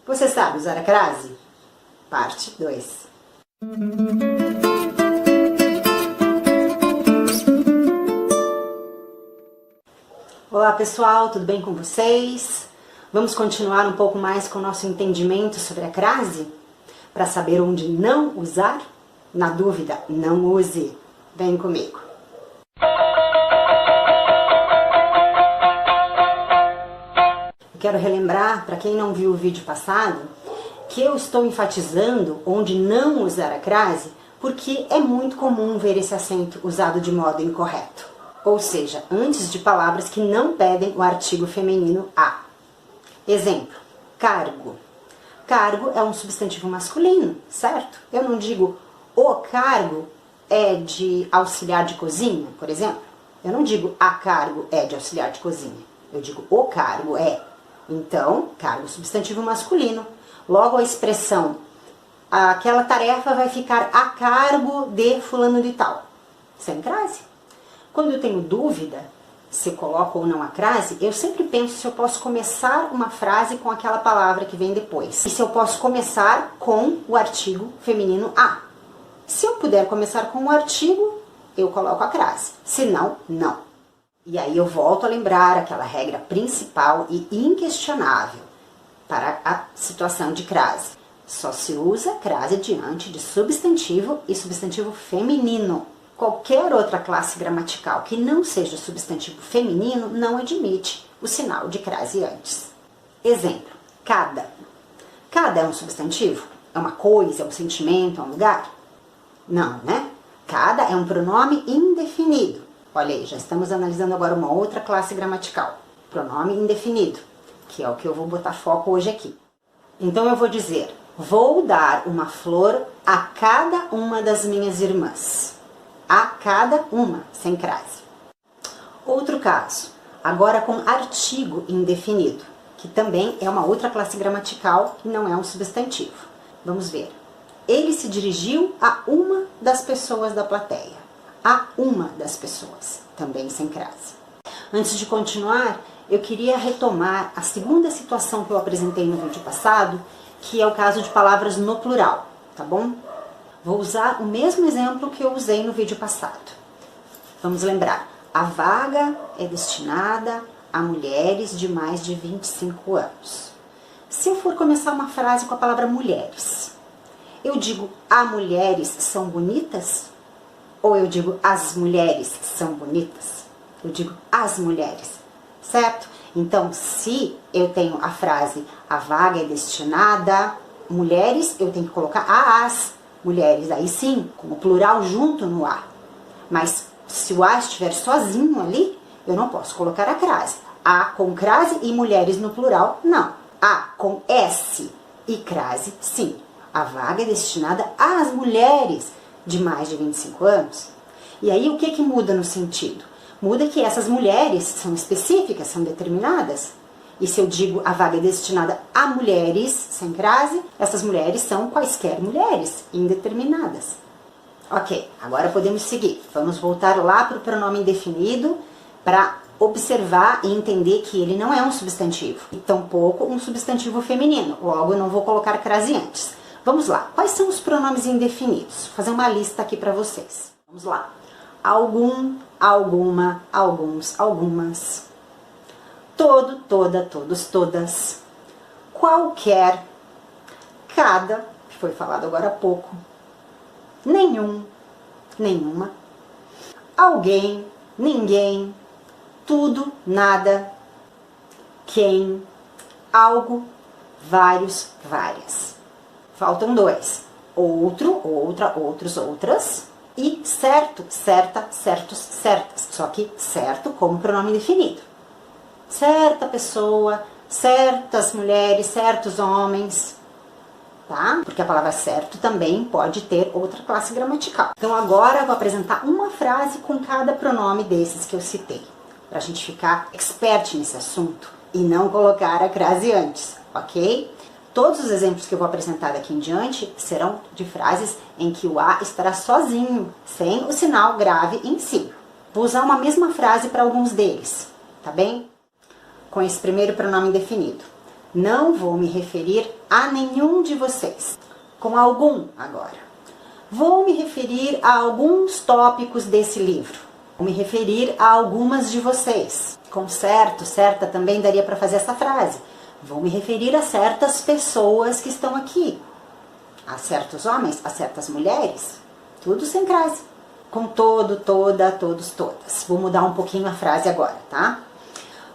Você sabe usar a crase? Parte 2. Olá pessoal, tudo bem com vocês? Vamos continuar um pouco mais com o nosso entendimento sobre a crase? Para saber onde não usar? Na dúvida, não use. Vem comigo. Eu quero relembrar, para quem não viu o vídeo passado, que eu estou enfatizando onde não usar a crase porque é muito comum ver esse acento usado de modo incorreto. Ou seja, antes de palavras que não pedem o artigo feminino a. Exemplo, cargo. Cargo é um substantivo masculino, certo? Eu não digo o cargo é de auxiliar de cozinha, por exemplo. Eu não digo a cargo é de auxiliar de cozinha. Eu digo o cargo é. Então, cargo substantivo masculino. Logo a expressão, aquela tarefa vai ficar a cargo de fulano de tal. Sem crase. Quando eu tenho dúvida se coloco ou não a crase, eu sempre penso se eu posso começar uma frase com aquela palavra que vem depois. E se eu posso começar com o artigo feminino a. Se eu puder começar com o artigo, eu coloco a crase. Se não, não. E aí eu volto a lembrar aquela regra principal e inquestionável para a situação de crase. Só se usa crase diante de substantivo e substantivo feminino. Qualquer outra classe gramatical que não seja substantivo feminino não admite o sinal de crase antes. Exemplo, cada. Cada é um substantivo? É uma coisa, é um sentimento, é um lugar? Não, né? Cada é um pronome indefinido. Olha aí, já estamos analisando agora uma outra classe gramatical. Pronome indefinido, que é o que eu vou botar foco hoje aqui. Então eu vou dizer, vou dar uma flor a cada uma das minhas irmãs. A cada uma, sem crase. Outro caso, agora com artigo indefinido, que também é uma outra classe gramatical que não é um substantivo. Vamos ver. Ele se dirigiu a uma das pessoas da plateia. A uma das pessoas, também sem crase. Antes de continuar, eu queria retomar a segunda situação que eu apresentei no vídeo passado, que é o caso de palavras no plural, tá bom? Vou usar o mesmo exemplo que eu usei no vídeo passado. Vamos lembrar, a vaga é destinada a mulheres de mais de 25 anos. Se eu for começar uma frase com a palavra mulheres, eu digo as mulheres são bonitas? Ou eu digo as mulheres são bonitas? Eu digo as mulheres, certo? Então, se eu tenho a frase a vaga é destinada a mulheres, eu tenho que colocar as mulheres, aí sim, com o plural junto no a. Mas se o a estiver sozinho ali, eu não posso colocar a crase. A com crase e mulheres no plural, não. A com S e crase, sim. A vaga é destinada às mulheres de mais de 25 anos. E aí o que muda no sentido? Muda que essas mulheres são específicas, são determinadas. E se eu digo a vaga é destinada a mulheres, sem crase, essas mulheres são quaisquer mulheres, indeterminadas. Ok, agora podemos seguir. Vamos voltar lá para o pronome indefinido para observar e entender que ele não é um substantivo. E tampouco um substantivo feminino, logo eu não vou colocar crase antes. Vamos lá, quais são os pronomes indefinidos? Vou fazer uma lista aqui para vocês. Vamos lá. Algum, alguma, alguns, algumas. Todo, toda, todos, todas. Qualquer, cada, que foi falado agora há pouco. Nenhum, nenhuma. Alguém, ninguém. Tudo, nada. Quem, algo, vários, várias. Faltam dois. Outro, outra, outros, outras. E certo, certa, certos, certas. Só que certo como pronome definido. Certa pessoa, certas mulheres, certos homens. Tá? Porque a palavra certo também pode ter outra classe gramatical. Então agora eu vou apresentar uma frase com cada pronome desses que eu citei. Pra gente ficar expert nesse assunto e não colocar a crase antes, ok? Todos os exemplos que eu vou apresentar daqui em diante serão de frases em que o a estará sozinho, sem o sinal grave em si. Vou usar uma mesma frase para alguns deles, tá bem? Com esse primeiro pronome indefinido. Não vou me referir a nenhum de vocês. Com algum agora. Vou me referir a alguns tópicos desse livro. Vou me referir a algumas de vocês. Com certo, certa também daria para fazer essa frase. Vou me referir a certas pessoas que estão aqui. A certos homens, a certas mulheres. Tudo sem crase. Com todo, toda, todos, todas. Vou mudar um pouquinho a frase agora, tá?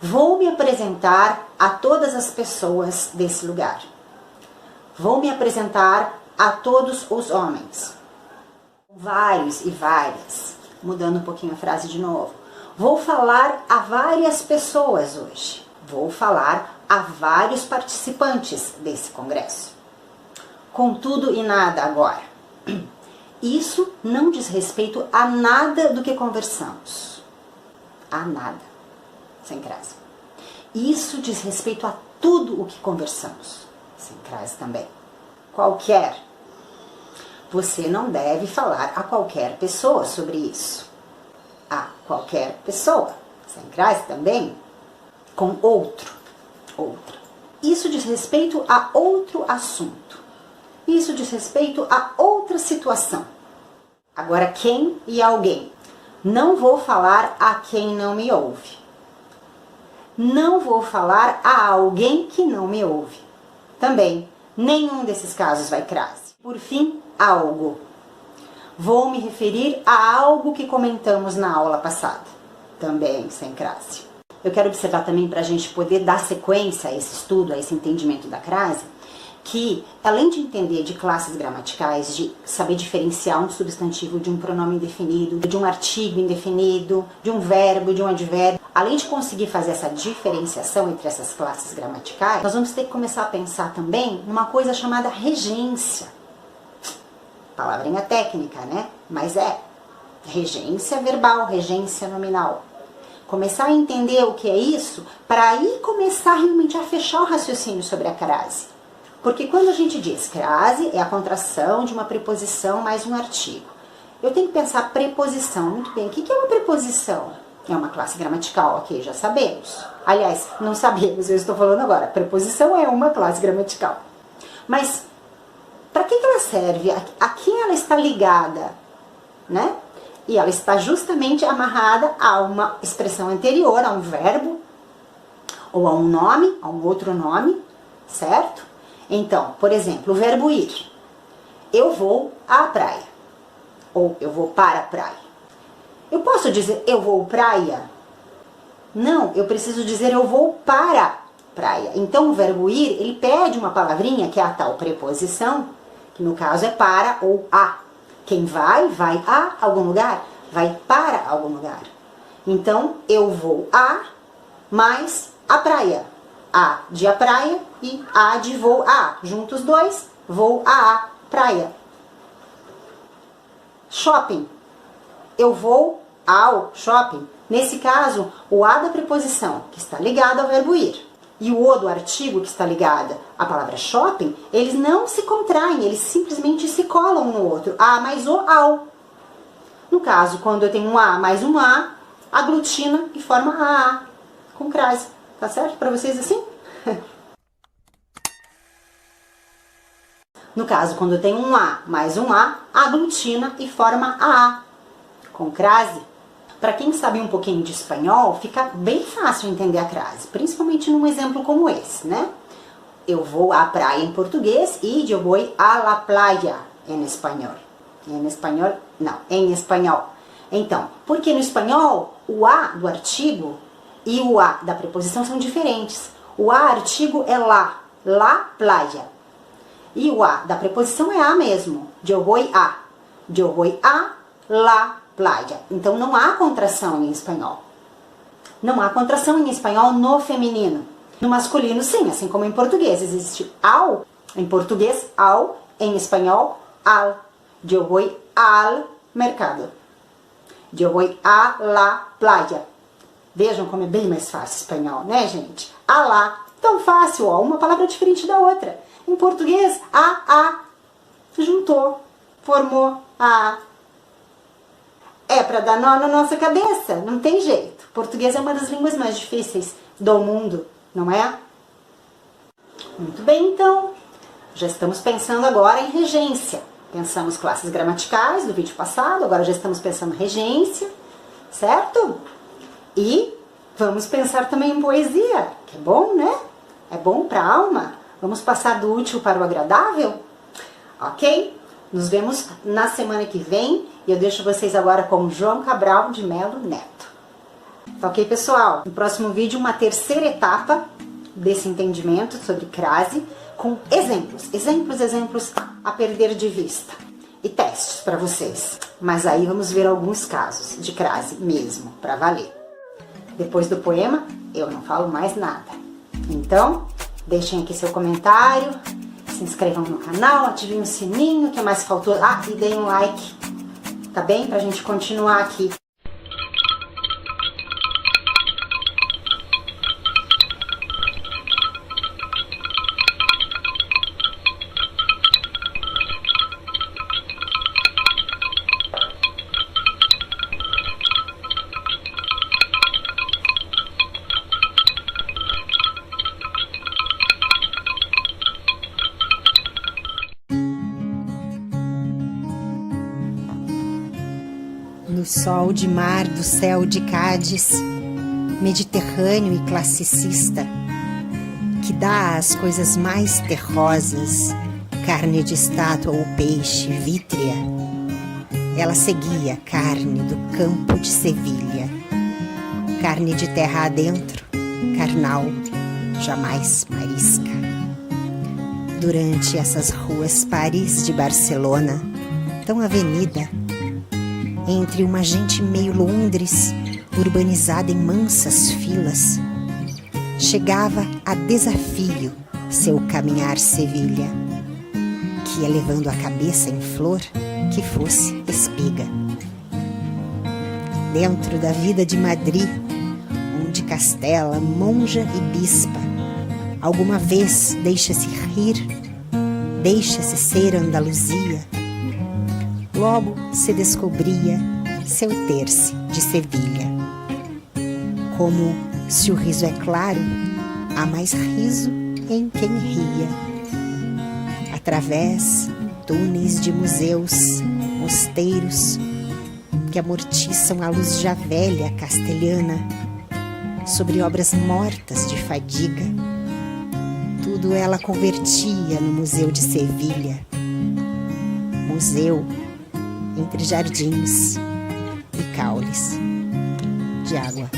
Vou me apresentar a todas as pessoas desse lugar. Vou me apresentar a todos os homens. Vários e várias. Mudando um pouquinho a frase de novo. Vou falar a várias pessoas hoje. Vou falar a vários participantes desse congresso. Com tudo e nada agora. Isso não diz respeito a nada do que conversamos. A nada. Sem crase. Isso diz respeito a tudo o que conversamos. Sem crase também. Qualquer. Você não deve falar a qualquer pessoa sobre isso. A qualquer pessoa. Sem crase também. Com outro. Outra. Isso diz respeito a outro assunto. Isso diz respeito a outra situação. Agora, quem e alguém. Não vou falar a quem não me ouve. Não vou falar a alguém que não me ouve. Também, nenhum desses casos vai crase. Por fim, algo. Vou me referir a algo que comentamos na aula passada. Também sem crase. Eu quero observar também, para a gente poder dar sequência a esse estudo, a esse entendimento da crase, que, além de entender de classes gramaticais, de saber diferenciar um substantivo de um pronome indefinido, de um artigo indefinido, de um verbo, de um advérbio, além de conseguir fazer essa diferenciação entre essas classes gramaticais, nós vamos ter que começar a pensar também numa coisa chamada regência. Palavrinha técnica, né? Mas é regência verbal, regência nominal. Começar a entender o que é isso, para aí começar realmente a fechar o raciocínio sobre a crase. Porque quando a gente diz crase, é a contração de uma preposição mais um artigo. Eu tenho que pensar preposição. Muito bem, o que é uma preposição? É uma classe gramatical, ok, já sabemos. Aliás, não sabemos, eu estou falando agora. Preposição é uma classe gramatical. Mas, para que ela serve? A quem ela está ligada? Né? E ela está justamente amarrada a uma expressão anterior, a um verbo, ou a um nome, a um outro nome, certo? Então, por exemplo, o verbo ir. Eu vou à praia. Ou eu vou para a praia. Eu posso dizer eu vou praia? Não, eu preciso dizer eu vou para a praia. Então, o verbo ir, ele pede uma palavrinha, que é a tal preposição, que no caso é para ou a. Quem vai, vai a algum lugar, vai para algum lugar. Então, eu vou a mais a praia. A de a praia e a de vou a. Juntos dois, vou a praia. Shopping. Eu vou ao shopping. Nesse caso, o a da preposição, que está ligado ao verbo ir, e o do artigo, que está ligado à palavra shopping, eles não se contraem, eles simplesmente se colam um no outro. A mais o, ao. No caso, quando eu tenho um a mais um a, aglutina e forma a, com crase. Tá certo para vocês assim? No caso, quando eu tenho um a mais um a, aglutina e forma a, com crase. Para quem sabe um pouquinho de espanhol, fica bem fácil entender a crase, principalmente num exemplo como esse, né? Eu vou à praia em português e eu vou a la playa em espanhol. Em espanhol, não, em espanhol. Então, porque no espanhol, o a do artigo e o a da preposição são diferentes. O a artigo é la playa. E o a da preposição é a mesmo. Eu vou a. Eu vou a la playa. Então não há contração em espanhol. Não há contração em espanhol no feminino. No masculino, sim, assim como em português. Existe ao, em português, ao, em espanhol, al. Eu vou al mercado. Eu vou a la playa. Vejam como é bem mais fácil espanhol, né, gente? A lá, tão fácil, ó, uma palavra diferente da outra. Em português, a, juntou, formou a. É para dar nó na nossa cabeça, não tem jeito. Português é uma das línguas mais difíceis do mundo, não é? Muito bem, então. Já estamos pensando agora em regência. Pensamos classes gramaticais do vídeo passado, agora já estamos pensando em regência, certo? E vamos pensar também em poesia, que é bom, né? É bom para a alma. Vamos passar do útil para o agradável? Ok? Nos vemos na semana que vem e eu deixo vocês agora com João Cabral de Melo Neto. Tá ok, pessoal? No próximo vídeo, uma terceira etapa desse entendimento sobre crase, com exemplos a perder de vista e testes para vocês. Mas aí vamos ver alguns casos de crase mesmo, para valer. Depois do poema, eu não falo mais nada. Então, deixem aqui seu comentário, se inscrevam no canal, ativem o sininho, o que mais faltou? Ah, e deem um like, tá bem? Pra gente continuar aqui. No sol de mar do céu de Cádiz, mediterrâneo e classicista, que dá às coisas mais terrosas carne de estátua ou peixe vítrea, ela seguia carne do campo de Sevilha, carne de terra adentro, carnal, jamais marisca. Durante essas ruas Paris de Barcelona, tão avenida, entre uma gente meio Londres, urbanizada em mansas filas, chegava a desafio seu caminhar Sevilha, que ia levando a cabeça em flor que fosse espiga. Dentro da vida de Madrid, onde castela, monja e bispa, alguma vez deixa-se rir, deixa-se ser Andaluzia, logo se descobria seu terce de Sevilha. Como se o riso é claro, há mais riso em quem ria. Através túneis de museus, mosteiros, que amortiçam a luz já velha castelhana, sobre obras mortas de fadiga, tudo ela convertia no Museu de Sevilha. Museu entre jardins e caules de água.